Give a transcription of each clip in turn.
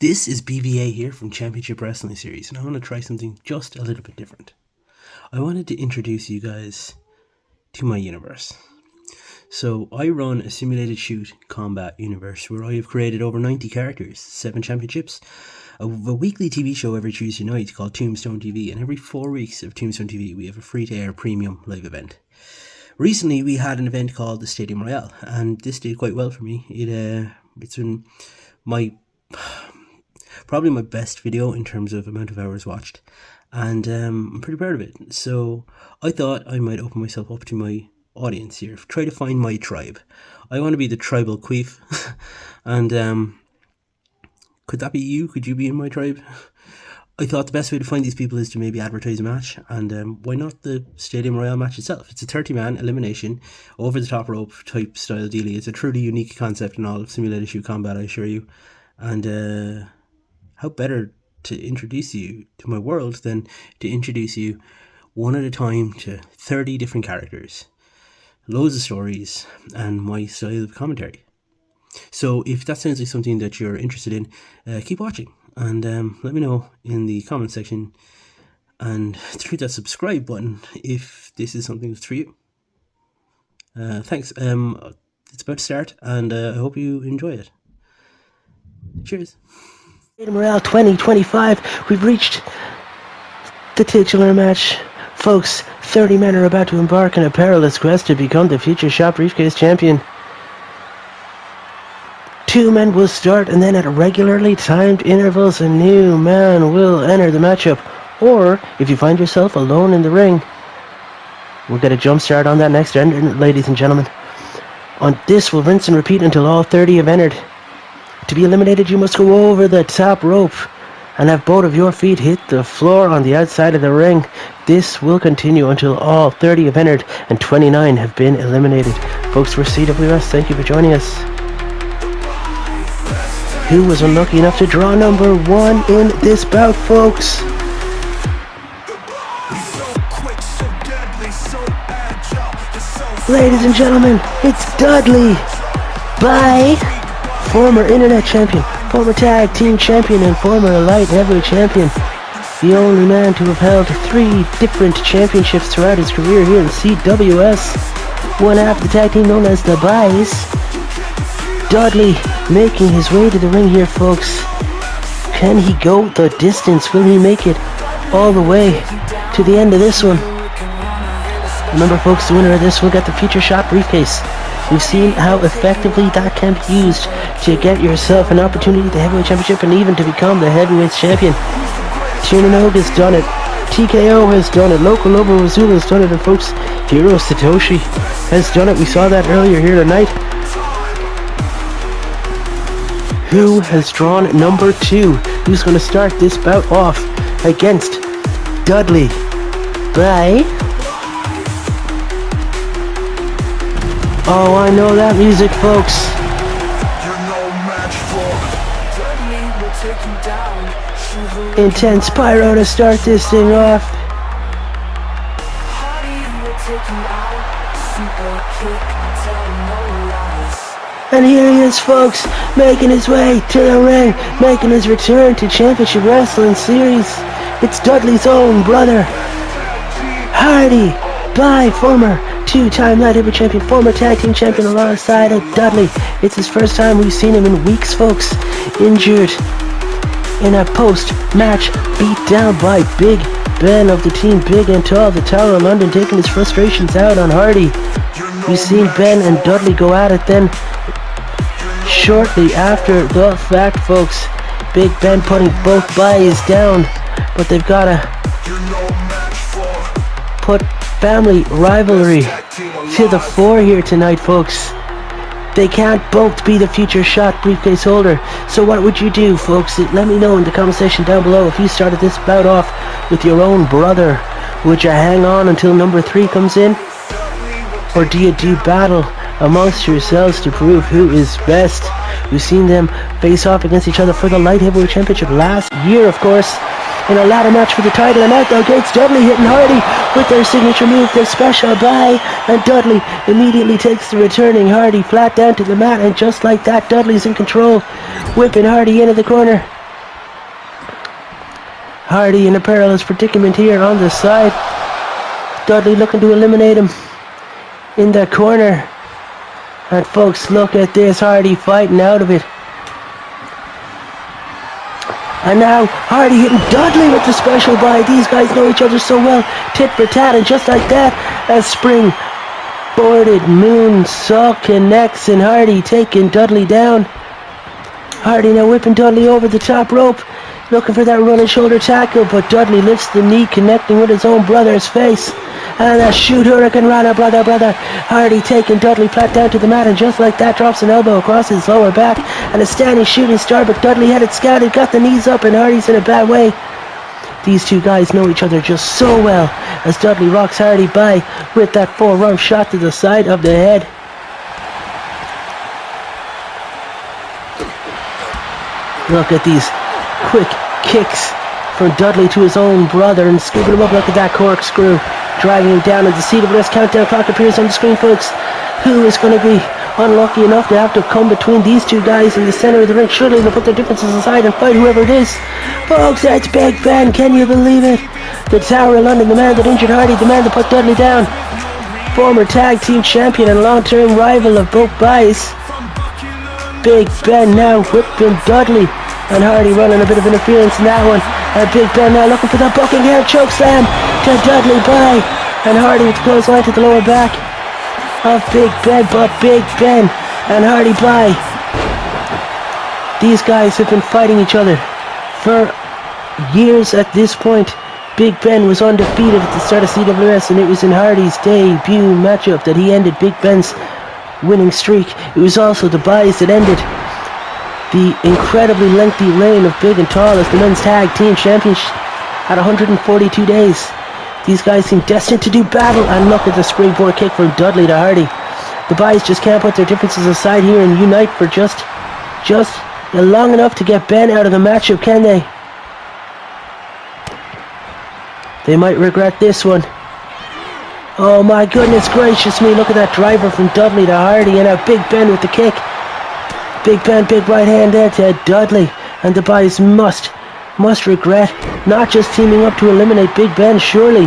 This is BVA here from Championship Wrestling Series, and I want to try something just a little bit different. I wanted to introduce you guys to my universe. So I run a simulated shoot combat universe where I have created over 90 characters, 7 championships, a weekly TV show every Tuesday night called Tombstone TV, and every 4 weeks of Tombstone TV we have a free-to-air premium live event. Recently we had an event called the Stadium Royale, and this did quite well for me. It's been probably my best video in terms of amount of hours watched, and I'm pretty proud of it. So I thought I might open myself up to my audience here, try to find my tribe. I want to be the tribal queef, and could that be you? Could you be in my tribe? I thought the best way to find these people is to maybe advertise a match, and why not the Stadium Royale match itself? It's a 30-man elimination, over-the-top rope type style dealie. It's a truly unique concept in all of simulated shoot combat, I assure you. And how better to introduce you to my world than to introduce you one at a time to 30 different characters, loads of stories, and my style of commentary. So if that sounds like something that you're interested in, keep watching, and let me know in the comment section and through that subscribe button if this is something that's for you. Thanks. It's about to start, and I hope you enjoy it. Cheers. Royale 2025, we've reached the titular match. Folks, 30 men are about to embark on a perilous quest to become the Future Shot Briefcase champion. 2 men will start, and then at regularly timed intervals a new man will enter the matchup. Or, if you find yourself alone in the ring, we'll get a jump start on that next end, ladies and gentlemen. On this, we'll rinse and repeat until all 30 have entered. To be eliminated, you must go over the top rope and have both of your feet hit the floor on the outside of the ring. This will continue until all 30 have entered and 29 have been eliminated. Folks, we're CWS. Thank you for joining us. Who was unlucky enough to draw number 1 in this bout, folks? Ladies and gentlemen, it's Dudley by former internet champion, former tag team champion, and former light heavyweight champion. The only man to have held 3 different championships throughout his career here in CWS. One half of the tag team known as the Buys. Dudley making his way to the ring here, folks. Can he go the distance? Will he make it all the way to the end of this one? Remember, folks, the winner of this will get the Future Shot Briefcase. We've seen how effectively that can be used to get yourself an opportunity at the Heavyweight Championship and even to become the Heavyweight Champion. Tunanog has done it. TKO has done it. Loco Lobo Razula has done it. And folks, Hiro Satoshi has done it. We saw that earlier here tonight. Who has drawn number 2? Who's going to start this bout off against Dudley by... Oh, I know that music, folks. Intense pyro to start this thing off. And here he is, folks, making his way to the ring, making his return to Championship Wrestling Series. It's Dudley's own brother, Hardy, by former 2-time light heavyweight champion, former tag team champion alongside of Dudley. It's his first time we've seen him in weeks, folks. Injured in a post-match beat down by Big Ben of the team Big and Tall, the Tower of London, taking his frustrations out on Hardy. We've seen Ben and Dudley go at it then shortly after the fact, folks. Big Ben putting both Buys down, but they've got to put family rivalry to the fore here tonight, folks. They can't both be the Future Shot Briefcase holder. So what would you do, folks? Let me know in the comment section down below. If you started this bout off with your own brother, would you hang on until number 3 comes in? Or do you do battle amongst yourselves to prove who is best? We've seen them face off against each other for the Light Heavyweight Championship last year, of course, in a ladder match for the title, and out the gates Dudley hitting Hardy with their signature move, their special buy, and Dudley immediately takes the returning Hardy flat down to the mat, and just like that, Dudley's in control, whipping Hardy into the corner. Hardy in a perilous predicament here on the side. Dudley looking to eliminate him in the corner. And folks, look at this, Hardy fighting out of it. And now Hardy hitting Dudley with the special buy. These guys know each other so well. Tit for tat, and just like that, as Spring boarded, moonsault connects, and Hardy taking Dudley down. Hardy now whipping Dudley over the top rope, looking for that running shoulder tackle, but Dudley lifts the knee, connecting with his own brother's face. And a shoot hurricane runner, brother. Hardy taking Dudley flat down to the mat, and just like that drops an elbow across his lower back. And a standing shooting star, but Dudley had it scouted, got the knees up, and Hardy's in a bad way. These two guys know each other just so well, as Dudley rocks Hardy by with that forearm shot to the side of the head. Look at these quick kicks from Dudley to his own brother and scooping him up. Look at that corkscrew, driving him down, as the CWS countdown clock appears on the screen, folks. Who is going to be unlucky enough to have to come between these two guys in the center of the ring? Surely they'll put their differences aside and fight whoever it is. Folks, that's Big Ben. Can you believe it? The Tower of London, the man that injured Hardy, the man that put Dudley down. Former tag team champion and long-term rival of both guys. Big Ben now whipping Dudley, and Hardy running a bit of interference in that one. And Big Ben now looking for that Buckingham chokeslam to Dudley by, and Hardy with the clothesline to the lower back of Big Ben, but Big Ben and Hardy by. These guys have been fighting each other for years at this point. Big Ben was undefeated at the start of CWS, and it was in Hardy's debut matchup that he ended Big Ben's winning streak. It was also the buys that ended the incredibly lengthy reign of Big and Tall as the men's tag team champions at 142 days. These guys seem destined to do battle, and look at the springboard kick from Dudley to Hardy. The boys just can't put their differences aside here and unite for just long enough to get Ben out of the matchup, can they? They might regret this one. Oh my goodness gracious me, look at that driver from Dudley to Hardy, and now Big Ben with the kick. Big Ben, big right hand there to Dudley, and the boys must regret not just teaming up to eliminate Big Ben. Surely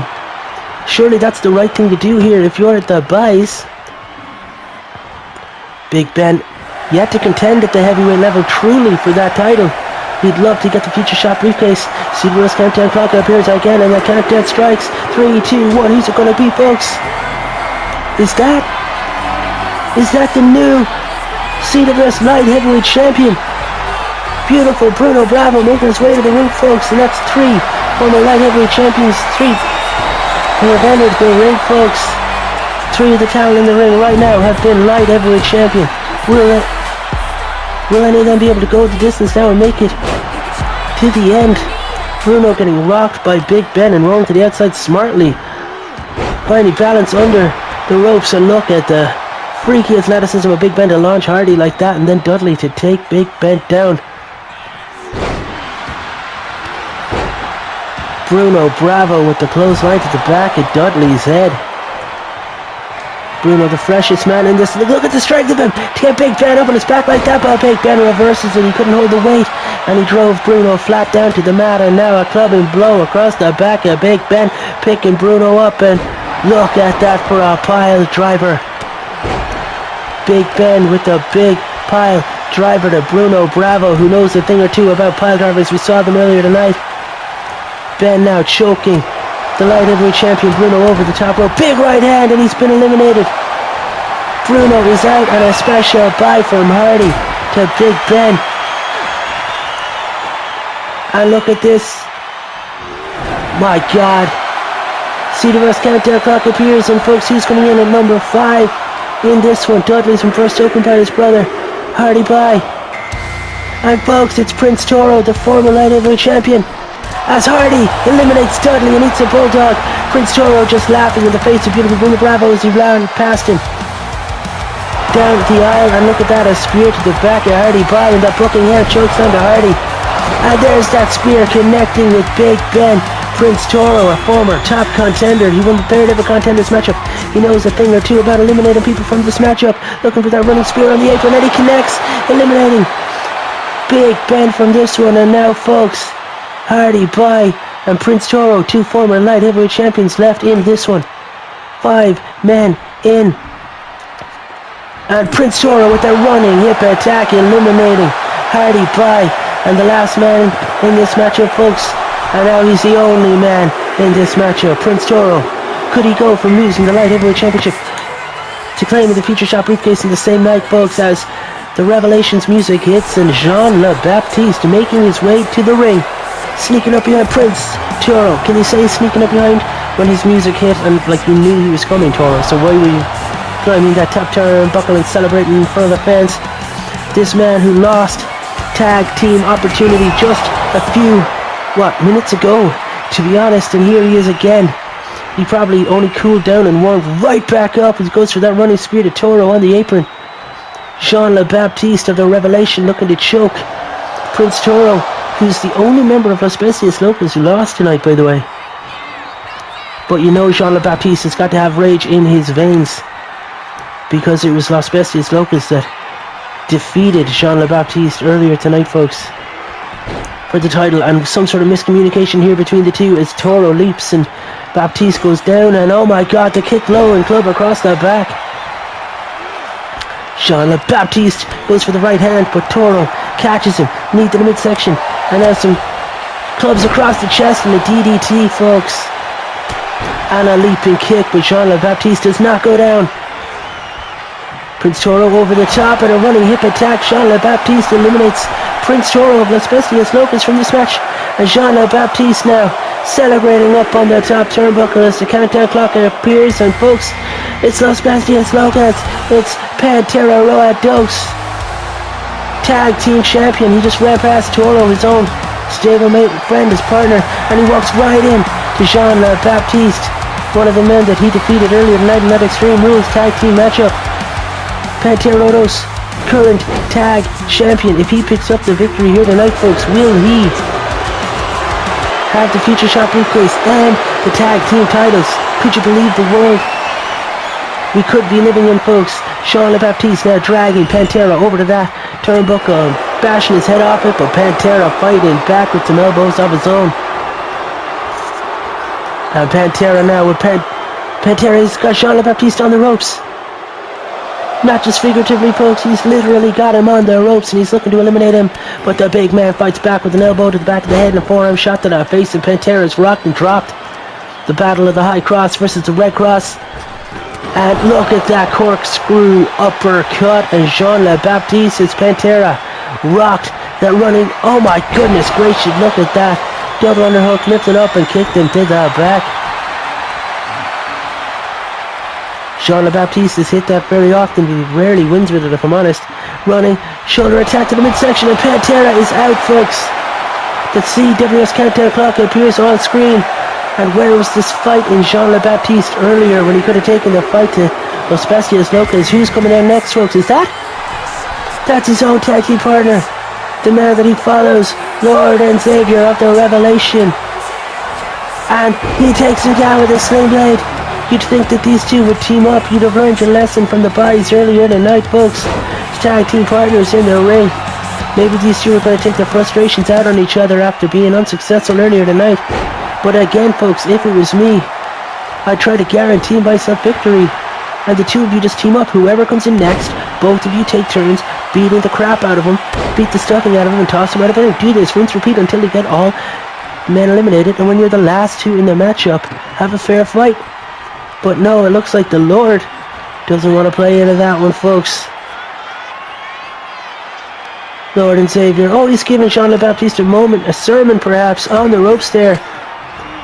that's the right thing to do here if you're at the boys. Big Ben yet to contend at the heavyweight level truly for that title. He'd love to get the Future Shot Briefcase. CWS countdown clock appears again, and the countdown strikes. 3, 2, 1. Who's it going to be, folks? Is that the new CWS light heavyweight champion? Beautiful Bruno Bravo making his way to the ring, folks, and that's 3 former light heavyweight champions, 3 who have entered the ring, folks. 3 of the talent in the ring right now have been light heavyweight champion. Will any of them be able to go the distance now and make it to the end? Bruno getting rocked by Big Ben and rolling to the outside smartly, finding balance under the ropes, and look at the freaky athleticism of Big Ben to launch Hardy like that, and then Dudley to take Big Ben down. Bruno Bravo with the clothesline to the back of Dudley's head. Bruno, the freshest man in this. Look at the strength of him to get Big Ben up on his back like that, but Big Ben reverses it. He couldn't hold the weight, and he drove Bruno flat down to the mat, and now a clubbing blow across the back of Big Ben, picking Bruno up, and look at that for a pile driver. Big Ben with the big pile driver to Bruno Bravo, who knows a thing or two about pile drivers. We saw them earlier tonight. Ben now choking the light heavyweight champion Bruno over the top rope. Big right hand, and he's been eliminated. Bruno is out, and a special bye from Hardy to Big Ben. And look at this. My God. CWS countdown clock appears, and folks, who's coming in at number 5 in this one? Dudley's been first opened by his brother, Hardy bye. And folks, it's Prince Toro, the former light heavyweight champion, as Hardy eliminates Dudley and eats a bulldog. Prince Toro just laughing in the face of beautiful Bruno Bravo as he ran past him down the aisle, and look at that, a spear to the back of Hardy bye, and that Buckingham chokes on to Hardy. And there's that spear connecting with Big Ben. Prince Toro, a former top contender. He won the 3rd ever contenders matchup. He knows a thing or two about eliminating people from this matchup. Looking for that running spear on the apron, and he connects, eliminating Big Ben from this one. And now, folks, Hardy bye and Prince Toro, 2 former light heavyweight champions left in this one. 5 men in. And Prince Toro with a running hip attack, eliminating Hardy by, and the last man in this matchup, folks. And now he's the only man in this matchup. Prince Toro, could he go from losing the light heavyweight championship to claiming the Future Shot Briefcase in the same night, folks, as the Revelations music hits and Jean Le Baptiste making his way to the ring, sneaking up behind Prince Toro. Can you say sneaking up behind when his music hit and like you knew he was coming, Toro? So why were you climbing that top turnbuckle and celebrating in front of the fans? This man who lost tag team opportunity just a few minutes ago, to be honest, and here he is again. He probably only cooled down and warmed right back up as he goes for that running spear to Toro on the apron. Jean Le Baptiste of the Revelation looking to choke Prince Toro, who's the only member of Los Bestias Locas who lost tonight, by the way. But you know Jean Le Baptiste has got to have rage in his veins, because it was Los Bestias Locas that defeated Jean Le Baptiste earlier tonight, folks, for the title, and some sort of miscommunication here between the two as Toro leaps and Baptiste goes down, and oh my god, the kick low and club across the back. Jean Le Baptiste goes for the right hand, but Toro catches him, knee to the midsection, and now some clubs across the chest and a DDT, folks. And a leaping kick, but Jean Le Baptiste does not go down. Prince Toro over the top and a running hip attack. Jean Le Baptiste eliminates Prince Toro of Las Bestias Locas from this match. And Jean Le Baptiste now celebrating up on the top turnbuckle as the countdown clock appears. And folks, it's Las Bestias Locas. It's Pantera Roa Dos, tag team champion. He just ran past Toro, his own stablemate, friend, his partner, and he walks right in to Jean Le Baptiste, one of the men that he defeated earlier tonight in that Extreme Rules tag team matchup. Pantera Roa Dos, current tag champion. If he picks up the victory here tonight, folks, will he have the Future Shot Briefcase and the tag team titles? Could you believe the world we could be living in, folks? Jean Le Baptiste now dragging Pantera over to that turnbuckle, bashing his head off it, but Pantera fighting back with some elbows of his own. And Pantera now with Pantera's got Jean Le Baptiste on the ropes. Not just figuratively, folks, he's literally got him on the ropes and he's looking to eliminate him. But the big man fights back with an elbow to the back of the head and a forearm shot to the face, and Pantera's rocked and dropped. The battle of the High Cross versus the Red Cross. And look at that corkscrew uppercut, and Jean Le Baptiste, it's Pantera, rocked that running. Oh my goodness gracious, look at that. Double underhook, lifted up and kicked him to the back. Jean Le Baptiste has hit that very often, but he rarely wins with it, if I'm honest. Running, shoulder attack to the midsection, and Pantera is out, folks. The CWS countdown clock appears on screen. And where was this fight in Jean Le Baptiste earlier when he could have taken the fight to Los Bestias Locas? Who's coming in next, folks? Is that's his own tag team partner, the man that he follows, Lord and Savior of the Revelation. And he takes him down with a sling blade. You'd think that these two would team up. You'd have learned your lesson from the bodies earlier tonight, folks. Tag team partners in the ring. Maybe these two are going to take their frustrations out on each other after being unsuccessful earlier tonight. But again, folks, if it was me, I'd try to guarantee myself victory. And the two of you just team up. Whoever comes in next, both of you take turns beating the crap out of them, beat the stuffing out of them, and toss them out of the ring. Do this, rinse, repeat until you get all men eliminated. And when you're the last two in the matchup, have a fair fight. But no, it looks like the Lord doesn't want to play into that one, folks. Lord and Savior. Oh, he's giving Jean Le Baptiste a moment, a sermon perhaps, on the ropes there.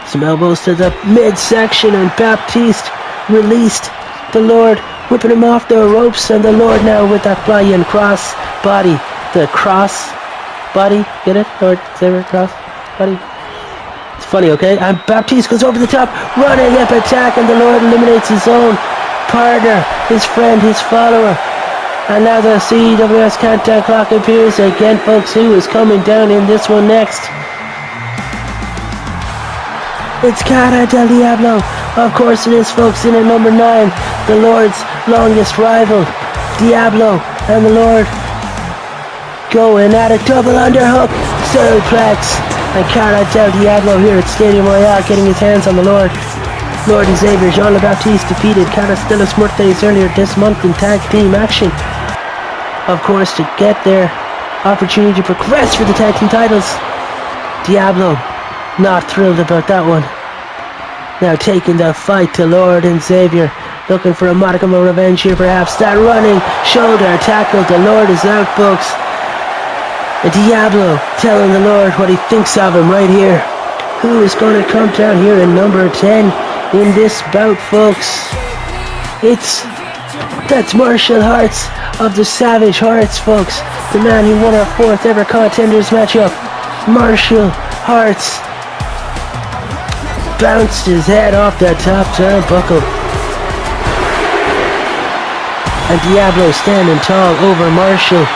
Some elbows to the midsection, and Baptiste released the Lord, whipping him off the ropes, and the Lord now with that flying cross body. The cross body, get it? Lord, Savior, cross body. It's funny, okay? And Baptiste goes over the top, running hip attack, and the Lord eliminates his own partner, his friend, his follower. And now the CWS countdown clock appears again, folks. Who is coming down in this one next? It's Cara del Diablo. Of course it is, folks. In at number 9, the Lord's longest rival, Diablo, and the Lord going at a double underhook, suplex. And Cara Del Diablo here at Stadium Royale getting his hands on the Lord. Lord and Xavier Jean-Baptiste defeated Caras Muertes earlier this month in tag team action. Of course, to get their opportunity to progress for the tag team titles. Diablo not thrilled about that one. Now taking the fight to Lord and Xavier, looking for a modicum of revenge here perhaps. That running shoulder tackle, the Lord is out, folks. And Diablo telling the Lord what he thinks of him right here. Who is going to come down here in number 10 in this bout, folks? That's Martial Hearts of the Savage Hearts, folks. The man who won our 4th ever contenders matchup. Martial Hearts bounced his head off the top turnbuckle. And Diablo standing tall over Martial.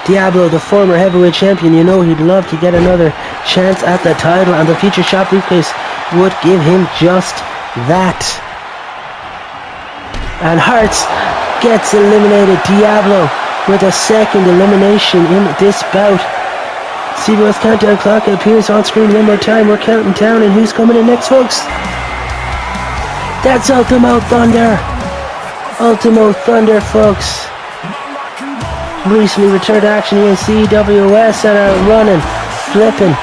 Diablo, the former heavyweight champion, you know he'd love to get another chance at the title, and the Future Shot Briefcase would give him just that. And Hearts gets eliminated. Diablo with a second elimination in this bout. CBS countdown clock appears on screen one more time. We're counting down, and who's coming in next, folks? That's Ultimo Thunder. Ultimo Thunder, folks. Recently returned to action here in CWS and are running, flipping,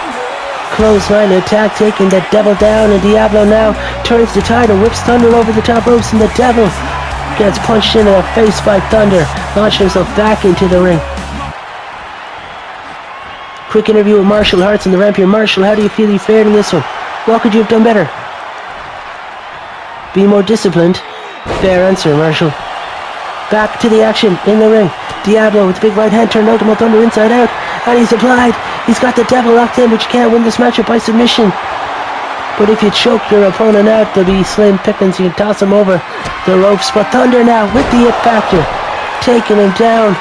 clothesline attack, taking the Devil down, and Diablo now turns the tide and whips Thunder over the top ropes, and the Devil gets punched into the face by Thunder, launching himself back into the ring. Quick interview with Martial Hearts on the ramp here. Martial, how do you feel you fared in this one? What could you have done better? Be more disciplined. Fair answer, Martial. Back to the action in the ring. Diablo with the big right hand turned Ultimo Thunder inside out, and he's applied. He's got the Devil locked in, but you can't win this matchup by submission. But if you choke your opponent out, there'll be slim pickings. You can toss him over the ropes. But Thunder now with the hit factor, taking him down.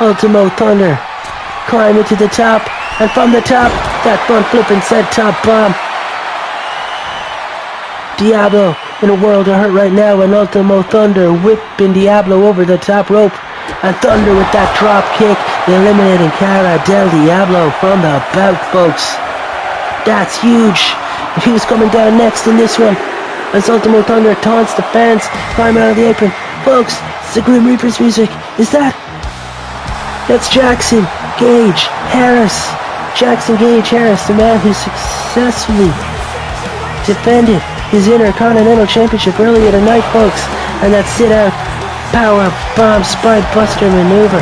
Ultimo Thunder climbing to the top, and from the top, that front flipping set top bomb. Diablo in a world of hurt right now, and Ultimo Thunder whipping Diablo over the top rope. And Thunder with that drop kick, eliminating Cara Del Diablo from the bout, folks. That's huge. And who's coming down next in this one? As Ultimo Thunder taunts the fans, climbing out of the apron. Folks, it's the Grim Reaper's music. Is that? That's Jackson Gage Harris. Jackson Gage Harris, the man who successfully defended his Intercontinental Championship earlier tonight, folks. And that sit-out power bomb spine buster maneuver.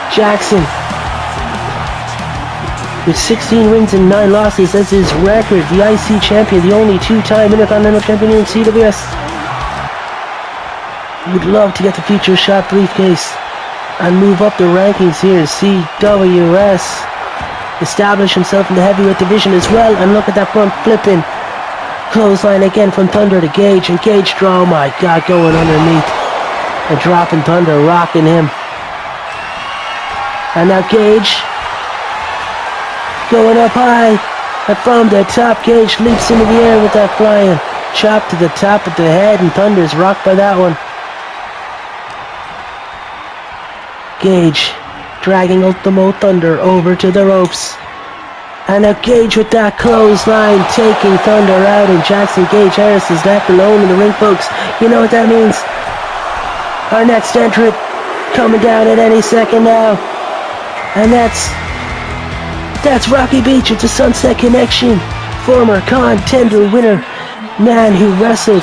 Jackson with 16 wins and 9 losses as his record, the IC champion, the only 2-time Intercontinental champion in CWS. Would love to get the Future Shot Briefcase and move up the rankings here in CWS. Establish himself in the heavyweight division as well, and look at that front flipping clothesline again from Thunder to Gage, and Gage draw, oh my god, going underneath and dropping Thunder, rocking him. And now Gage going up high, and from the top Gage leaps into the air with that flying chop to the top of the head, and Thunder's rocked by that one. Gage dragging Ultimo Thunder over to the ropes. And now Gage with that clothesline, taking Thunder out, and Jackson Gage Harris is left alone in the ring, folks. You know what that means. Our next entrant coming down at any second now. And that's Rocky Beach at the Sunset Connection. Former contender winner, man who wrestled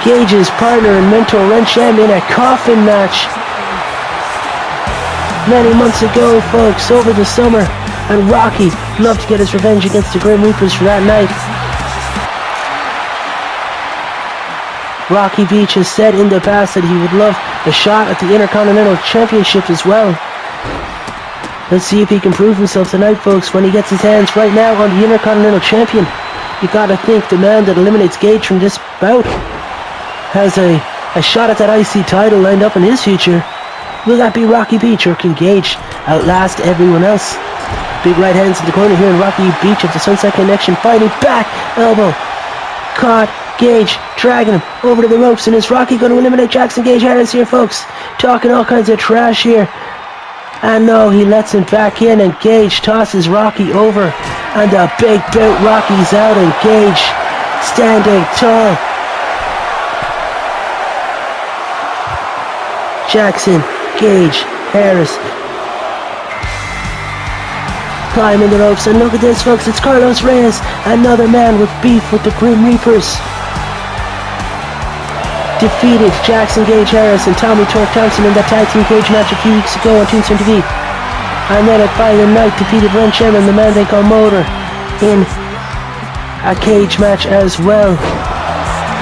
Gage's partner and mentor Ren Shem in a coffin match many months ago, folks, over the summer. And Rocky loved to get his revenge against the Grim Reapers for that night. Rocky Beach has said in the past that he would love a shot at the Intercontinental Championship as well. Let's see if he can prove himself tonight, folks, when he gets his hands right now on the Intercontinental Champion. You gotta think the man that eliminates Gage from this bout has a shot at that IC title lined up in his future. Will that be Rocky Beach, or can Gage outlast everyone else? Big right hands in the corner here, and Rocky Beach at the Sunset Connection fighting back, elbow, caught, Gage dragging him over to the ropes, and is Rocky going to eliminate Jackson Gage Harris here, folks? talking all kinds of trash here. And no, he lets him back in, and Gage tosses Rocky over. And the big boot Rocky's out, and Gage standing tall. Jackson, Gage, Harris climbing the ropes, and look at this, folks, it's Carlos Reyes, another man with beef with the Grim Reapers. Defeated Jackson, Gage, Harris, and Tommy Torque Thompson in that tag team cage match a few weeks ago on Tombstone TV. And then at Friday night defeated Ron Sherman, the man they call Motor, in a cage match as well.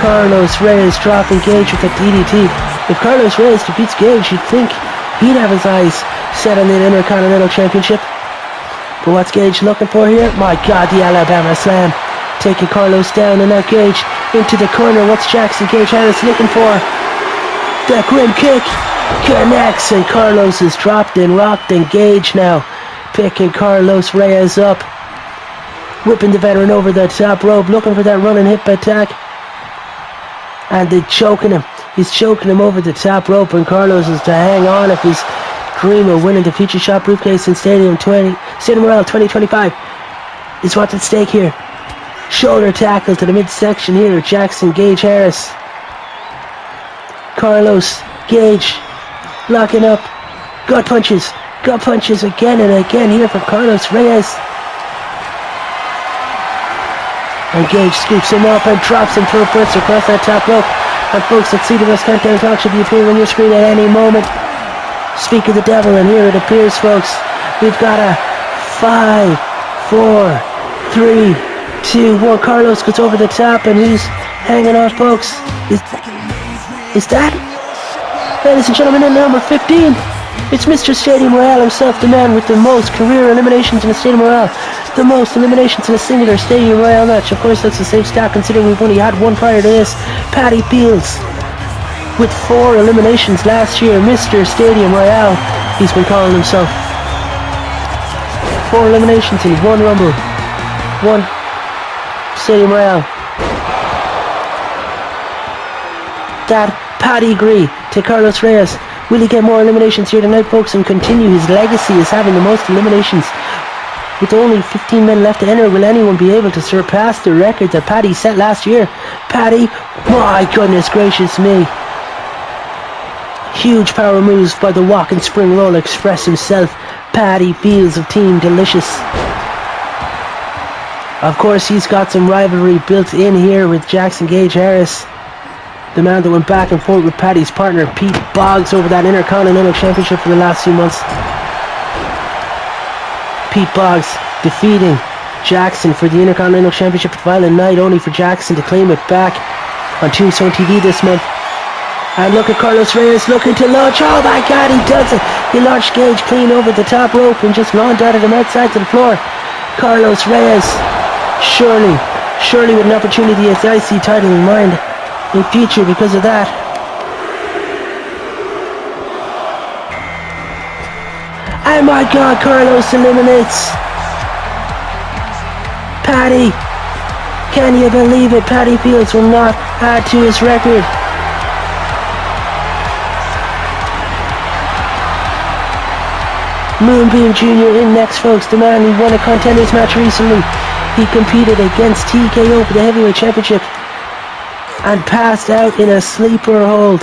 Carlos Reyes dropping Gage with a DDT. If Carlos Reyes defeats Gage, you'd think he'd have his eyes set on the Intercontinental Championship. But what's Gage looking for here? My God, the Alabama Slam. Taking Carlos down, and now Gage into the corner. What's Jackson, Gage, Harris looking for? The Grim Kick connects, and Carlos is dropped and rocked, and Gage now picking Carlos Reyes up. Whipping the veteran over the top rope, looking for that running hip attack. And they're choking him. He's choking him over the top rope, and Carlos is to hang on if he's dream of winning the Future Shot Briefcase in Stadium Royale 2025 is what's at stake here. Shoulder tackle to the midsection here. Jackson, Gage, Harris. Carlos, Gage, locking up. Gut punches again and again here from Carlos Reyes. And Gage scoops him up and drops him through bursts across that top rope. And folks, let's see the best countdown clock should be appearing on your screen at any moment. Speak of the devil, and here it appears, folks. We've got a 5, 4, 3, 2, 1. Carlos gets over the top, and he's hanging on, folks. Is that? Ladies and gentlemen, in number 15, it's Mr. Stadium Royale himself, the man with the most career eliminations in a Stadium Royale. The most eliminations in a singular Stadium Royale match. Of course, that's the same stat considering we've only had one prior to this. Paddy Fields, with 4 eliminations last year, Mr. Stadium Royale, he's been calling himself. 4 eliminations in 1 Rumble, 1 Stadium Royale. That pedigree to Carlos Reyes. Will he get more eliminations here tonight, folks, and continue his legacy as having the most eliminations? With only 15 men left to enter, will anyone be able to surpass the record that Paddy set last year? Paddy, my goodness gracious me. Huge power moves by the Walk and Spring Roll Express himself, Paddy Fields of Team Delicious. Of course, he's got some rivalry built in here with Jackson, Gage, Harris, the man that went back and forth with Paddy's partner Pete Boggs over that Intercontinental Championship for the last few months. Pete Boggs defeating Jackson for the Intercontinental Championship at Violent Night, only for Jackson to claim it back on Tombstone TV this month. And look at Carlos Reyes looking to launch. Oh my God, he does it. He launched Gage clean over the top rope and just laundered him outside to the floor. Carlos Reyes, surely with an opportunity at the IC title in mind in future because of that. And my God, Carlos eliminates Paddy. Can you believe it? Paddy Fields will not add to his record. Moonbeam Jr. in next, folks. The man who won a contenders match recently. He competed against TKO for the heavyweight championship and passed out in a sleeper hold.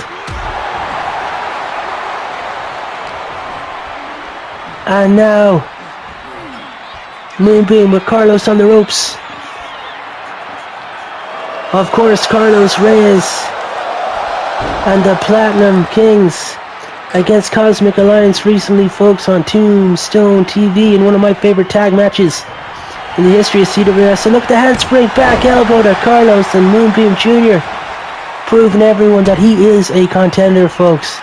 And now Moonbeam with Carlos on the ropes. Of course, Carlos Reyes and the Platinum Kings against Cosmic Alliance recently, folks, on Tombstone TV in one of my favorite tag matches in the history of CWS. So look, the handspring back elbow to Carlos, and Moonbeam Jr. proving everyone that he is a contender, folks.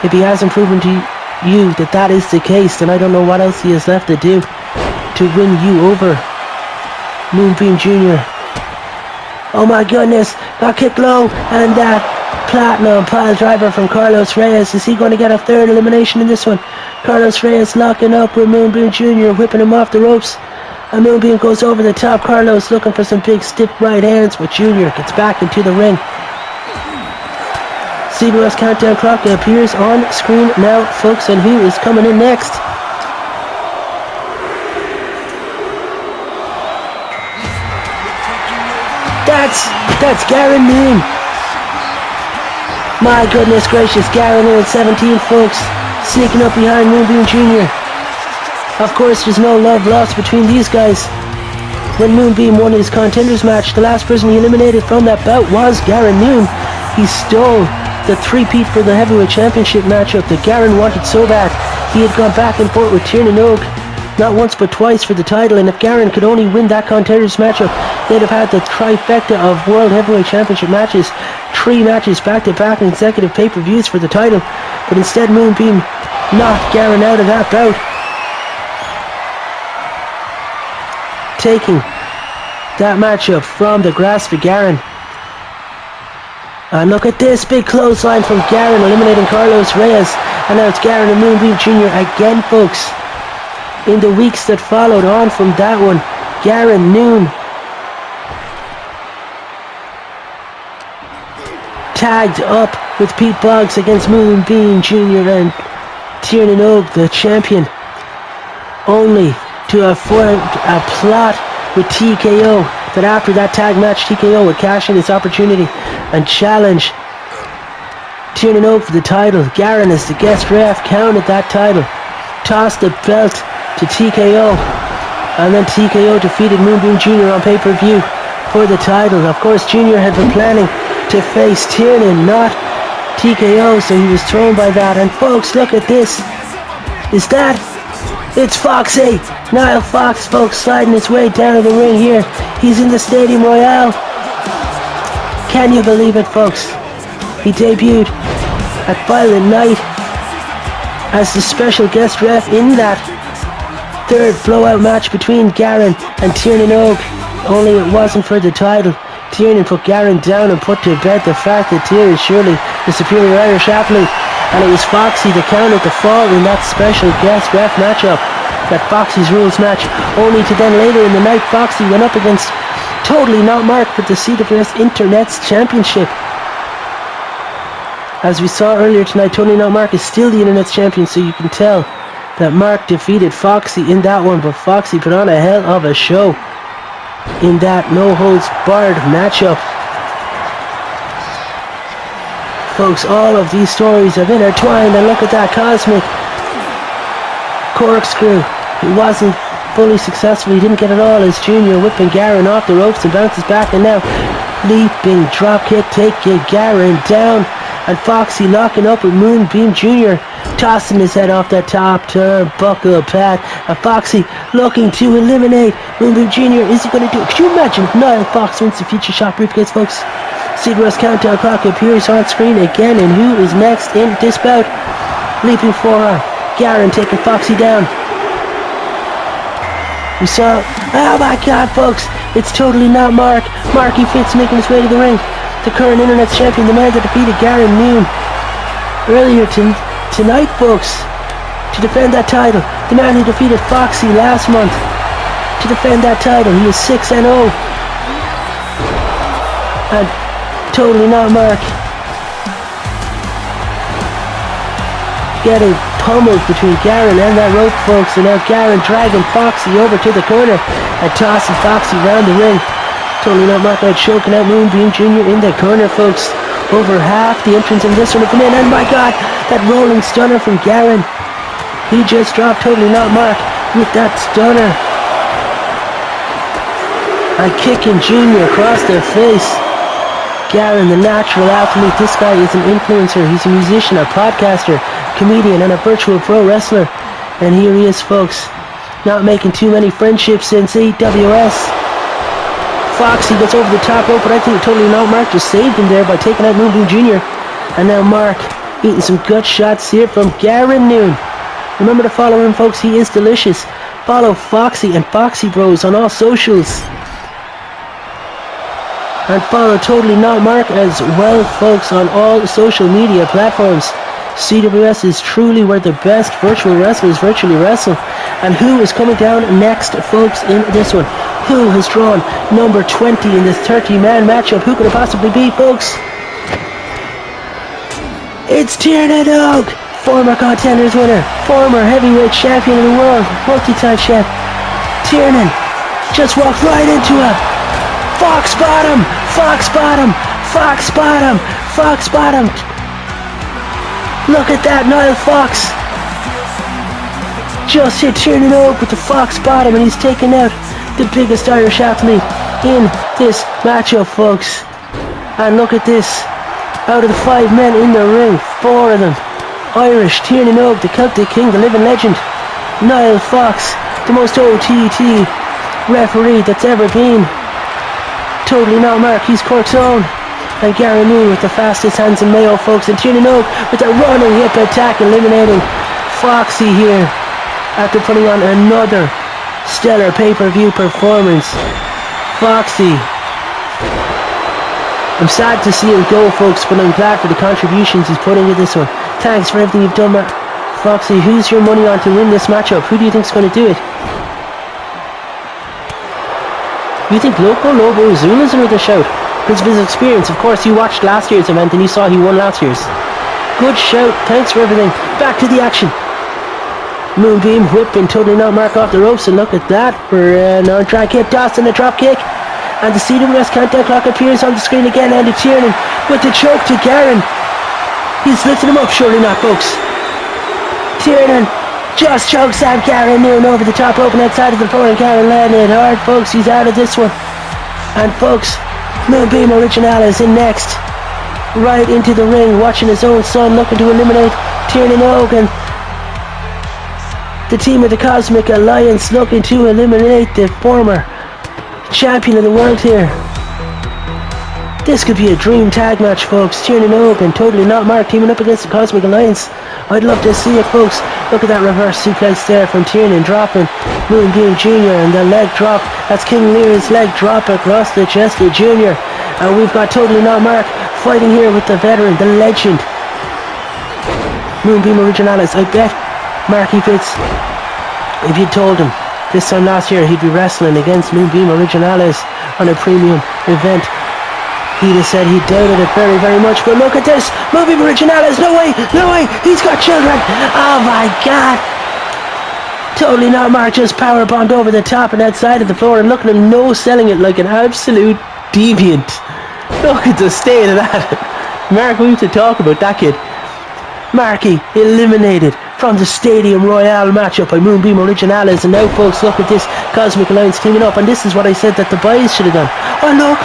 If he hasn't proven to you that that is the case, then I don't know what else he has left to do to win you over. Moonbeam Jr. Oh my goodness, got kicked low, and that Platinum pile driver from Carlos Reyes. Is he going to get a third elimination in this one? Carlos Reyes locking up with Moonbeam Jr., whipping him off the ropes. And Moonbeam goes over the top. Carlos looking for some big stiff right hands, but Jr. gets back into the ring. CBS countdown clock appears on screen now, folks, and who is coming in next? That's Garen Moon. My goodness gracious, Garen in at 17, folks, sneaking up behind Moonbeam Jr. Of course, there's no love lost between these guys. When Moonbeam won his contenders match, the last person he eliminated from that bout was Garen Moon. He stole the three-peat for the heavyweight championship matchup that Garen wanted so bad. He had gone back and forth with Tiernan Og, not once but twice for the title, and if Garen could only win that contenders matchup, they'd have had the trifecta of World Heavyweight Championship matches, 3 matches back-to-back and consecutive pay-per-views for the title, but instead Moonbeam knocked Garen out of that bout, taking that matchup from the grasp of Garen. And look at this big clothesline from Garen, eliminating Carlos Reyes, and now it's Garen and Moonbeam Jr. again, folks. In the weeks that followed on from that one, Garen Noon tagged up with Pete Boggs against Moonbeam Jr. and Tiernan Og, the champion, only to have formed a plot with TKO that after that tag match TKO would cash in his opportunity and challenge Tiernan Og for the title. Garen, as the guest ref, counted that title, tossed the belt to TKO, and then TKO defeated Moonbeam Jr. on pay-per-view for the title. Of course, Jr. had been planning to face Tiernan, not TKO, so he was thrown by that. And folks, look at this. It's Foxy! Niall Fox, folks, sliding his way down to the ring here. He's in the Stadium Royale. Can you believe it, folks? He debuted at Violent Night as the special guest ref in that third blowout match between Garen and Tiernan Og, only it wasn't for the title. Tiernan put Garen down and put to bed the fact that Tier is surely the superior Irish athlete, and it was Foxy that counted the fall in that special guest ref matchup, that Foxy's rules match, only to then later in the night Foxy went up against Totally Not Mark for the CWS Internet's championship. As we saw earlier tonight, Totally Not Mark is still the Internet's champion, so you can tell that Mark defeated Foxy in that one, but Foxy put on a hell of a show in that no-holds-barred matchup. Folks, all of these stories have intertwined, and look at that cosmic corkscrew. He wasn't fully successful, he didn't get it all as Junior whipping Garen off the ropes and bounces back, and now leaping dropkick, taking Garen down, and Foxy locking up with Moonbeam Jr., tossing his head off that top turnbuckle pad, and Foxy looking to eliminate Moonbeam Jr. Is he going to do it? Could you imagine if Niall Fox wins the Future Shot Briefcase, folks? CBS countdown clock appears on screen again, and who is next in this bout? Leaping forward, Garen taking Foxy down. We saw, oh my god, folks, it's Totally Not Mark. Marky Fitz making his way to the ring. The current Internet champion, the man that defeated Garen Noon earlier tonight, folks, to defend that title. The man who defeated Foxy last month to defend that title. He is 6-0. And Totally Not Mark getting pummeled between Garen and that rope, folks, and now Garen dragging Foxy over to the corner and tossing Foxy round the ring. Totally Not Mark out choking out Moonbeam Jr. in the corner, folks. Over half the entrance in this one have been in, and my god, that rolling stunner from Garen. He just dropped Totally Not Mark with that stunner. And kicking Junior across the face. Garen, the natural athlete, this guy is an influencer. He's a musician, a podcaster, comedian, and a virtual pro wrestler. And here he is, folks, not making too many friendships since AWS. Foxy gets over the top rope, but I think Totally Not Mark just saved him there by taking out Moonbeam Jr. And now Mark eating some gut shots here from Garen Noon. Remember to follow him, folks. He is delicious. Follow Foxy and Foxy Bros on all socials. And follow Totally Not Mark as well, folks, on all social media platforms. CWS is truly where the best virtual wrestlers virtually wrestle. And who is coming down next, folks, in this one? Who has drawn number 20 in this 30-man matchup? Who could it possibly be, folks? It's Tiernan Og, former Contenders winner, former heavyweight champion of the world, multi-time champ. Tiernan just walked right into a Fox bottom, Fox bottom, Fox bottom, Fox bottom. Look at that, Niall Fox. Just hit Tiernan Og with the Fox bottom, and he's taken out the biggest Irish athlete in this matchup, folks. And look at this. Out of the 5 men in the ring, 4 of them Irish. Tiernan Og, the Celtic King, the living legend. Niall Fox, the most OTT referee that's ever been. Totally not Mark, he's Cork's own. And Gary Moon with the fastest hands in Mayo, folks. And Tiernan Og with a running hip attack, eliminating Foxy here after putting on another stellar pay-per-view performance. Foxy, I'm sad to see him go, folks, but I'm glad for the contributions he's put into this one. Thanks for everything you've done, Foxy. Who's your money on to win this matchup? Who do you think's going to do it? You think Loco Lobo Zula's another shout? Because of his experience. Of course, you watched last year's event and you saw he won last year's. Good shout. Thanks for everything. Back to the action. Moonbeam whipping, totally not Mark off the ropes, and look at that for an on-track hit. Dawson a drop kick. And the CWS countdown clock appears on the screen again, and Tiernan with the choke to Garen. He's lifting him up, surely not, folks. Tiernan just chokes out Garen Noon over the top rope and outside of the floor, and Garen landed hard, folks. He's out of this one. And folks, Moonbeam Original is in next. Right into the ring, watching his own son looking to eliminate Tiernan Og, and the team of the Cosmic Alliance looking to eliminate the former champion of the world here. This could be a dream tag match, folks. Tiernan Og and Totally Not Mark teaming up against the Cosmic Alliance. I'd love to see it, folks. Look at that reverse suplex there from Tiernan, dropping Moonbeam Jr. and the leg drop. That's King Lear's leg drop across the chest of Jr. And we've got Totally Not Mark fighting here with the veteran, the legend, Moonbeam Originalis. I bet Marky Fitz, if you told him this time last year he'd be wrestling against Moonbeam Originalis on a premium event, he'd have said he doubted it very, very much. But look at this, Moonbeam Originalis, no way, he's got children, oh my god. Totally Not Mark just powerbombed over the top and outside of the floor, and look at him no-selling it like an absolute deviant. Look at the state of that. Mark, we have to talk about that kid. Marky eliminated from the Stadium Royale matchup by Moonbeam Originalis. And now, folks, look at this Cosmic Alliance teaming up. And this is what I said that the boys should have done. Oh, look,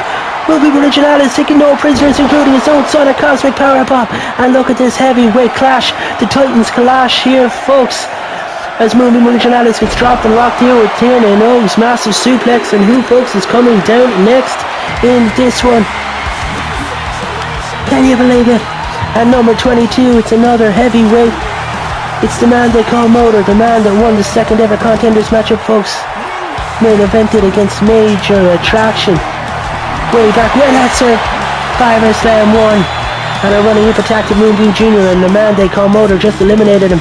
Moonbeam Originalis taking no prisoners, including his own son, a Cosmic Powerbomb. And look at this heavyweight clash, the Titans clash here, folks, as Moonbeam Originalis gets dropped and locked here with Tiernan Og's massive suplex. And who, folks, is coming down next in this one? Can you believe it? And number 22, it's another heavyweight. It's the man they call Motor, the man that won the second ever Contenders matchup, folks. Main evented against Major Attraction way back when that Survivor Slam won. And a running hip attack to Moonbeam Jr. and the man they call Motor just eliminated him.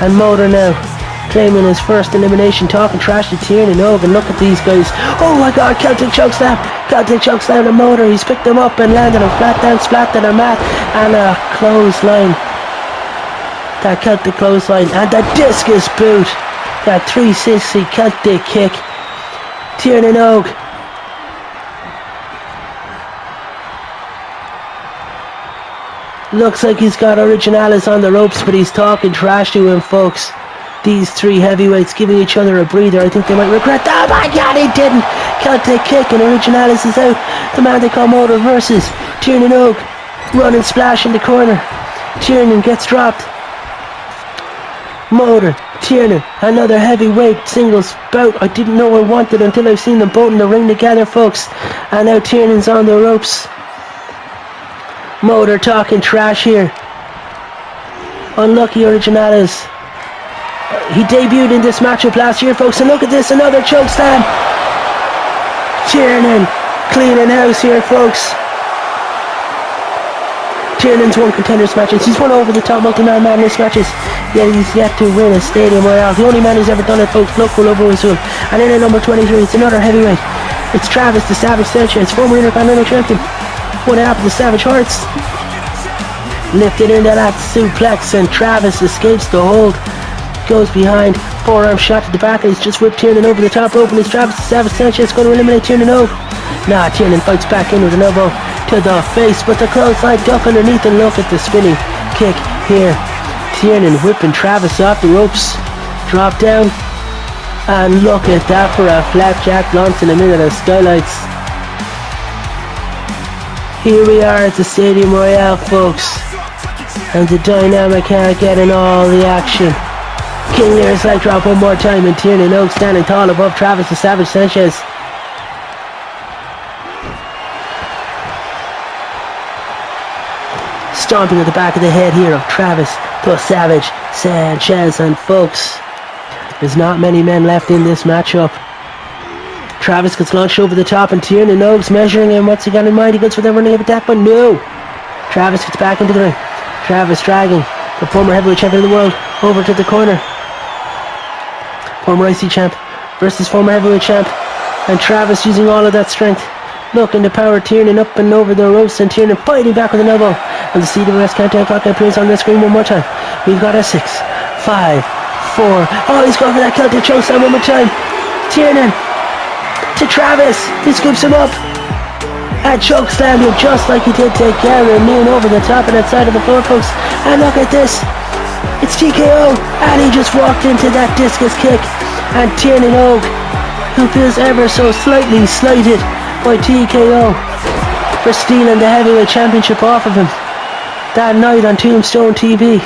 And Motor now claiming his first elimination, talking trash to Tiernan Og. And look at these guys. Oh my god, Celtic chokeslam. Celtic chokeslam to Motor. He's picked him up and landed him flat down, splat to the mat. And a clothesline. That Celtic clothesline. And the discus boot. That 360 Celtic kick. Tiernan Og. Looks like he's got Originalis on the ropes, but he's talking trash to him, folks. These three heavyweights giving each other a breather. I think they might regret that. Oh my god, he didn't! Celtic kick and Originalis is out. The man they call Motor versus Tiernan Og. Running splash in the corner. Tiernan gets dropped. Motor, Tiernan, another heavyweight singles bout. I didn't know I wanted until I've seen them both in the ring together, folks. And now Tiernan's on the ropes. Motor talking trash here. Unlucky Originalis. He debuted in this matchup last year, folks, and look at this, another choke slam. Tiernan cleaning house here, folks. Tiernan's won Contenders matches. He's won over the top multi-man madness matches. Yet he's yet to win a Stadium Royale. The only man who's ever done it, folks, Loco Lobo Azul. And then at number 23, it's another heavyweight. It's Travis the Savage Sanchez, former Intercontinental Champion. What happened to Savage Hearts? Lifted into that suplex, and Travis escapes the hold. Goes behind, forearm shot to the back, and he's just whipped Tiernan over the top rope, and it's Travis Savage Sanchez going to eliminate Tiernan Oak. Nah, Tiernan fights back in with an elbow to the face, but the clothesline duck underneath, and look at the spinning kick here. Tiernan whipping Travis off the ropes, drop down, and look at that for a flapjack launch in a minute of skylights. Here we are at the Stadium Royale, folks, and the dynamic here getting all the action. King Lear's leg drop one more time, and Tiernan Oak standing tall above Travis the Savage Sanchez. Stomping at the back of the head here of Travis the Savage Sanchez, and folks, there's not many men left in this matchup. Travis gets launched over the top, and Tiernan Oak's measuring him. What's he got in mind? He goes for the running of attack, but no. Travis gets back into the ring. Travis dragging the former heavyweight champion of the world over to the corner. Former IC champ versus former heavyweight champ, and Travis using all of that strength, looking to power Tiernan up and over the ropes, and Tiernan fighting back with an elbow. And the CWS countdown clock appears on the screen one more time. We've got a 6, 5, 4. Oh, he's going for that Celtic chokeslam one more time. Tiernan to Travis. He scoops him up and chokeslam him just like he did to Gary Noon over the top and outside of the floor, folks. And look at this. It's TKO, and he just walked into that discus kick, and Tiernan Oak, who feels ever so slightly slighted by TKO for stealing the heavyweight championship off of him that night on Tombstone TV.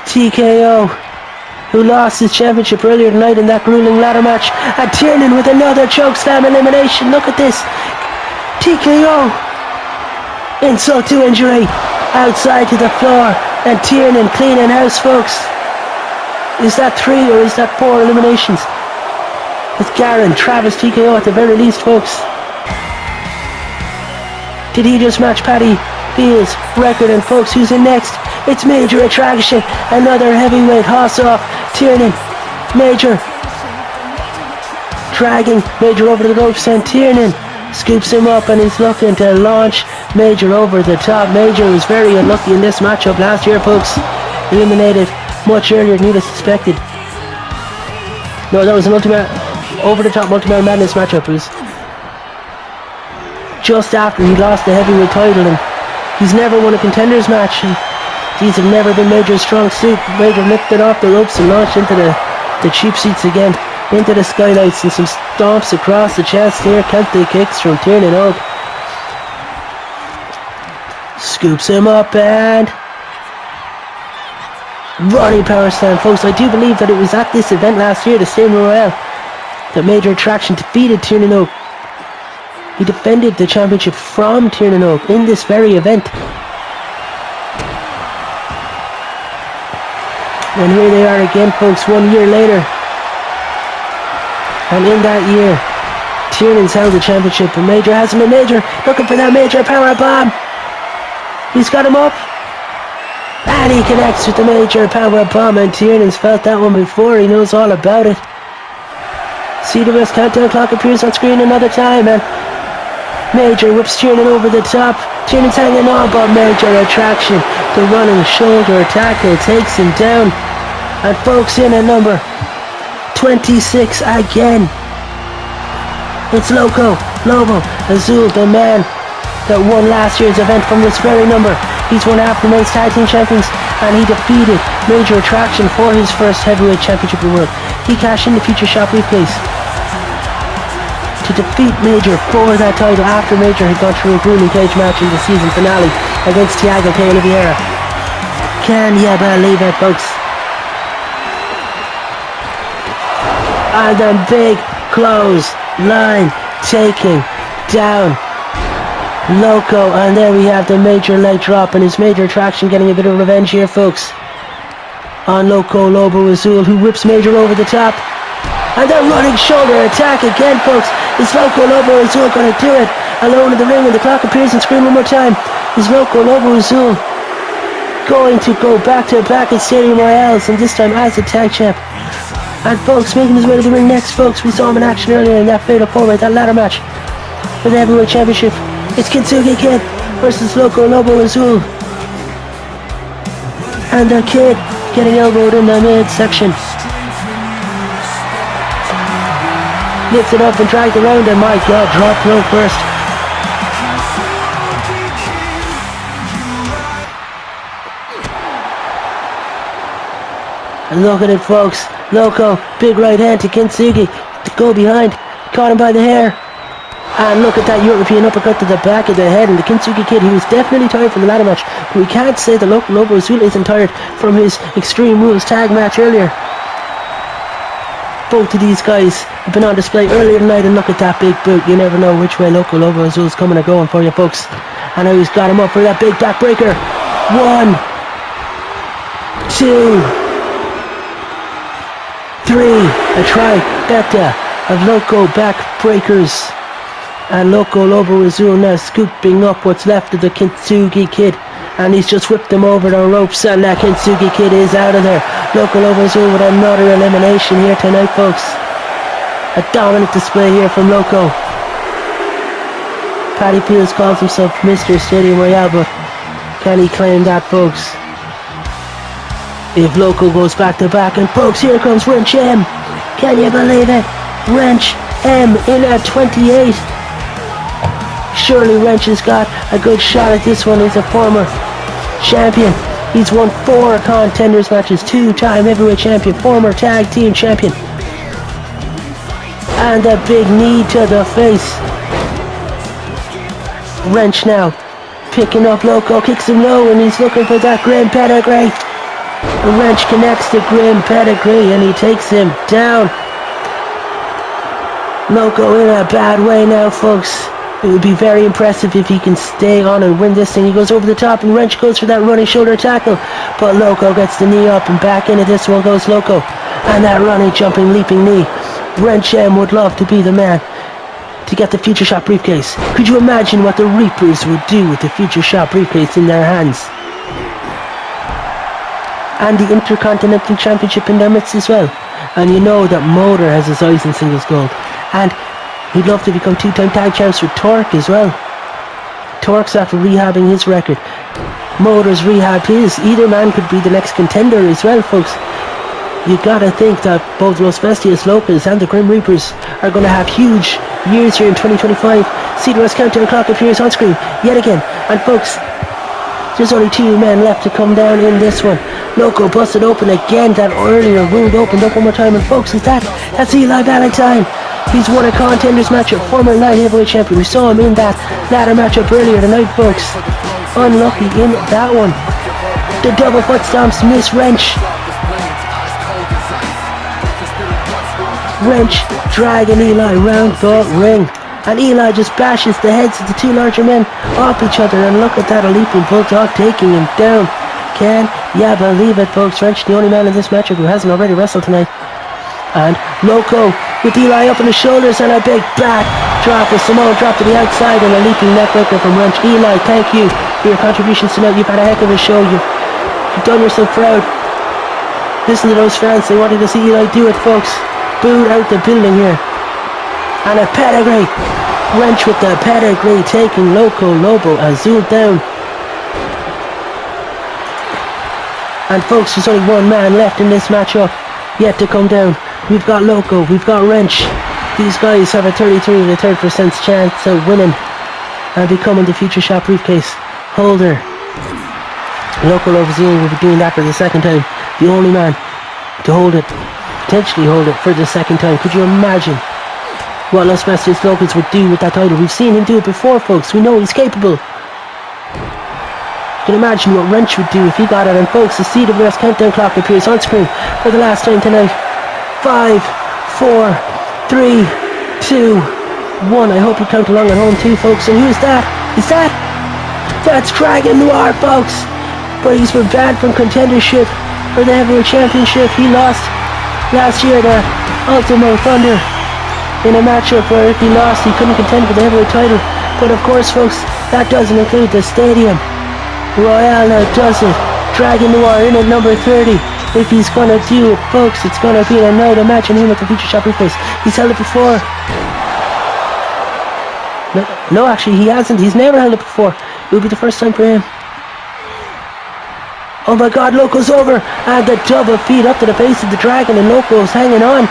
TKO, who lost his championship earlier tonight in that grueling ladder match, and Tiernan with another chokeslam elimination. Look at this. TKO, insult to injury, outside to the floor, and Tiernan cleaning house, folks. Is that 3 or is that 4 eliminations? With Garen, Travis, TKO at the very least, folks. Did he just match Paddy Beal's record? And folks, who's in next? It's Major Attraction, another heavyweight hoss off Tiernan. Major dragging Major over the ropes, and Tiernan scoops him up, and he's looking to launch Major over the top. Major was very unlucky in this matchup last year, folks. Eliminated much earlier than you'd have suspected. No, that was an ultimate over-the-top multi-man madness matchup. It was just after he lost the heavyweight title, and he's never won a contenders match. These have never been Major's strong suit. Major lifted off the ropes and launched into the cheap seats again, into the skylights, and some stomps across the chest here. Celtic kicks from Tiernan Oak. Scoops him up, and running power slam, folks. I do believe that it was at this event last year, the Stadium Royale, that Major Attraction defeated Tiernan Oak. He defended the championship from Tiernan Oak in this very event. And here they are again, folks, 1 year later. And in that year, Tiernan's held the championship, and Major hasn't been. Major looking for that Major power bomb. He's got him up, and he connects with the Major power bomb, and Tiernan's felt that one before. He knows all about it. CWS countdown clock appears on screen another time, and Major whips Tiernan over the top. Tiernan's hanging on, but Major Attraction, the running shoulder tackle, takes him down. And folks, in at number 26 again, it's Lobo Azul, the man that won last year's event from this very number. He's won half the men's tag team champions, and he defeated Major Attraction for his first heavyweight championship in the world. He cashed in the Future Shot Briefcase to defeat Major for that title after Major had gone through a grueling cage match in the season finale against Thiago K. Oliveira. Can you believe it, folks? And then big close line taking down Loco, and there we have the Major leg drop, and his Major Attraction getting a bit of revenge here, folks, on Loco Azul, who whips Major over the top. And then running shoulder attack again, folks. Is Loco Azul going to do it? Alone in the ring, and the clock appears on screen one more time. Is Loco Azul going to go back to back at Stadium Royales, and this time as a tag champ? And folks, making his way to the ring next, folks, we saw him in action earlier in that fatal four-way, that ladder match for the heavyweight championship. It's Kintsugi Kid versus Loco Azul. And the Kid getting elbowed in the midsection. Lifts it up and dragged around, and my God, drop rope first. And look at it, folks. Loco, big right hand to Kintsugi to go behind. Caught him by the hair. And look at that European uppercut to the back of the head. And the Kintsugi Kid, he was definitely tired from the ladder match. But we can't say that Lobo Azul isn't tired from his Extreme Rules tag match earlier. Both of these guys have been on display earlier tonight, and look at that big boot. You never know which way Lobo Azul is coming or going for you, folks. And now he's got him up for that big backbreaker. 1, 2, 3. A trifecta of Loco backbreakers. And Lobo Azul now scooping up what's left of the Kintsugi Kid. And he's just whipped them over the ropes, and that Kintsugi Kid is out of there. Lobo Azul with another elimination here tonight, folks. A dominant display here from Loco. Paddy Peels calls himself Mr. Stadium Royale, but can he claim that, folks? If Loco goes back to back, and folks, here comes Wrench M. Can you believe it? Wrench M in at 28. Surely Wrench has got a good shot at this one. He's a former champion. He's won 4 contenders matches, 2-time heavyweight champion, former tag team champion. And a big knee to the face. Wrench now picking up Loco, kicks him low, and he's looking for that grim pedigree. Wrench connects the grim pedigree, and he takes him down. Loco in a bad way now, folks. It would be very impressive if he can stay on and win this thing. He goes over the top, and Wrench goes for that running shoulder tackle. But Loco gets the knee up, and back into this one goes Loco. And that running, jumping, leaping knee. Wrench M would love to be the man to get the Future Shot Briefcase. Could you imagine what the Reapers would do with the Future Shot Briefcase in their hands? And the Intercontinental Championship in their midst as well. And you know that Motor has his eyes on singles gold. And he'd love to become 2-time tag champs with Torque as well. Torque's after rehabbing his record. Motor's rehabbed his. Either man could be the next contender as well, folks. You gotta think that both Los Bestias Locals and the Grim Reapers are gonna have huge years here in 2025. See the rest countdown clock appears on screen yet again. And folks, there's only 2 men left to come down in this one. Loco busted open again. That earlier wound opened up one more time. And folks, that's Eli Valentine. He's won a contenders matchup, former light heavyweight champion. We saw him in that ladder matchup earlier tonight, folks. Unlucky in that one. The double foot stomps miss Wrench. Wrench dragging Eli round the ring. And Eli just bashes the heads of the 2 larger men off each other. And look at that, a leaping bulldog taking him down. Can ya believe it, folks? Wrench, the only man in this matchup who hasn't already wrestled tonight. And Loco with Eli up on the shoulders, and a big back drop, a Samoan drop to the outside, and a leaping neckbreaker from Wrench. Eli, thank you for your contributions tonight. You've had a heck of a show. You've done yourself proud. Listen to those fans. They wanted to see Eli do it, folks. Booed out the building here. And a pedigree. Wrench with the pedigree, taking Lobo Azul down. And folks, there's only 1 man left in this matchup yet to come down. We've got Loco, we've got Wrench. These guys have a 33% chance of winning and becoming the Future Shot Briefcase holder. Loco Azul will be doing that for the 2nd time. The only man to hold it, potentially hold it for the 2nd time. Could you imagine what Los Bestias Locals would do with that title? We've seen him do it before, folks. We know he's capable. You can imagine what Wrench would do if he got it. And folks, the CWS countdown clock appears on screen for the last time tonight. 5, 4, 3, 2, 1. I hope you count along at home too, folks. And who's that? That's Dragon Noir, folks. But he's been banned from contendership for the heavyweight championship. He lost last year to Ultimo Thunder in a matchup where if he lost, he couldn't contend for the heavyweight title. But of course, folks, that doesn't include the stadium. Royale now does it. Dragon Noir in at number 30. If he's gonna do it, folks, it's gonna be a night. Imagine him with the Future Shot Briefcase. He's held it before. No, actually, he hasn't. He's never held it before. It will be the first time for him. Oh my God, Loco's over, and the double feed up to the face of the Dragon, and Loco's hanging on.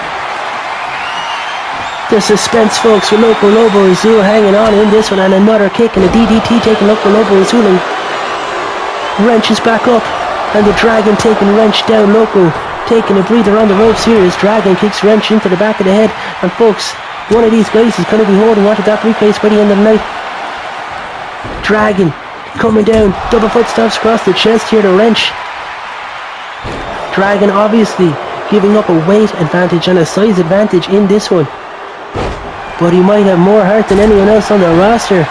The suspense, folks, with Lobo Azul hanging on in this one, and another kick and a DDT taking Lobo Azul and wrenches back up, and the Dragon taking wrench down. Loco taking a breather on the ropes here as Dragon kicks wrench into the back of the head, and folks, one of these guys is going to be holding onto that briefcase by the end of the night. Dragon coming down, double foot stomps across the chest here, the wrench. Dragon obviously giving up a weight advantage and a size advantage in this one, but he might have more heart than anyone else on the roster.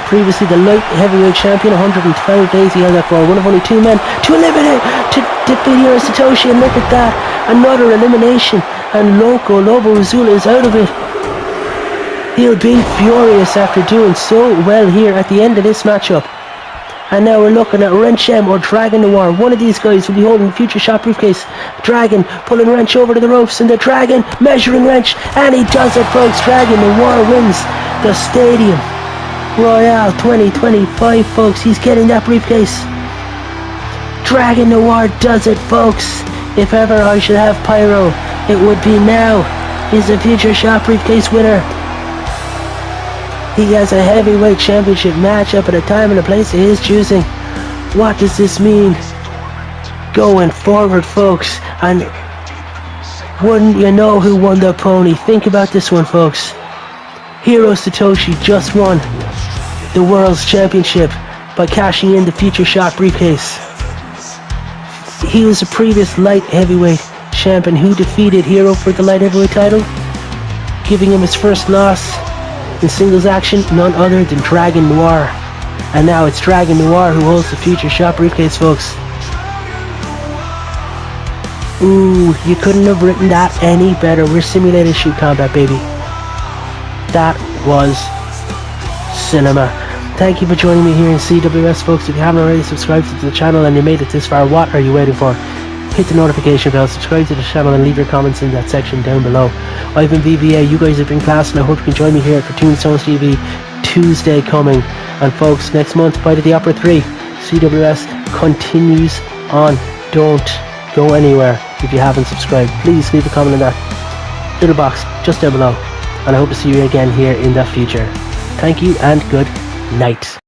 Previously the light heavyweight champion, 112 days he held that for, one of only 2 men to eliminate, to defeat Hiro Satoshi, and look at that, another elimination, and Lobo Azul is out of it. He'll be furious after doing so well here at the end of this matchup. And now we're looking at Wrench M or Dragon Noir. One of these guys will be holding the Future Shot Briefcase. Dragon pulling Wrench over to the ropes, and the Dragon measuring Wrench, and he does it, folks. Dragon Noir wins the Stadium Royale 2025, folks. He's getting that briefcase. Dragon Noir does it, folks. If ever I should have Pyro, it would be now. He's the Future Shot Briefcase winner. He has a heavyweight championship matchup at a time and a place of his choosing. What does this mean going forward, folks? And wouldn't you know who won the pony? Think about this one, folks. Hiro Satoshi just won the World's Championship by cashing in the Future Shot Briefcase. He was a previous light heavyweight champion who defeated Hiro for the light heavyweight title, giving him his first loss in singles action, none other than Dragon Noir. And now it's Dragon Noir who holds the Future Shot Briefcase, folks. Ooh, you couldn't have written that any better. We're simulated shoot combat, baby. That was cinema. Thank you for joining me here in CWS, folks. If you haven't already subscribed to the channel and you made it this far, what are you waiting for? Hit the notification bell, subscribe to the channel, and leave your comments in that section down below. I've been VBA, you guys have been class, and I hope you can join me here for Toonstones TV Tuesday coming. And folks, next month, Fight at the Opera 3, CWS continues on. Don't go anywhere if you haven't subscribed. Please leave a comment in that little box just down below, and I hope to see you again here in the future. Thank you and good night.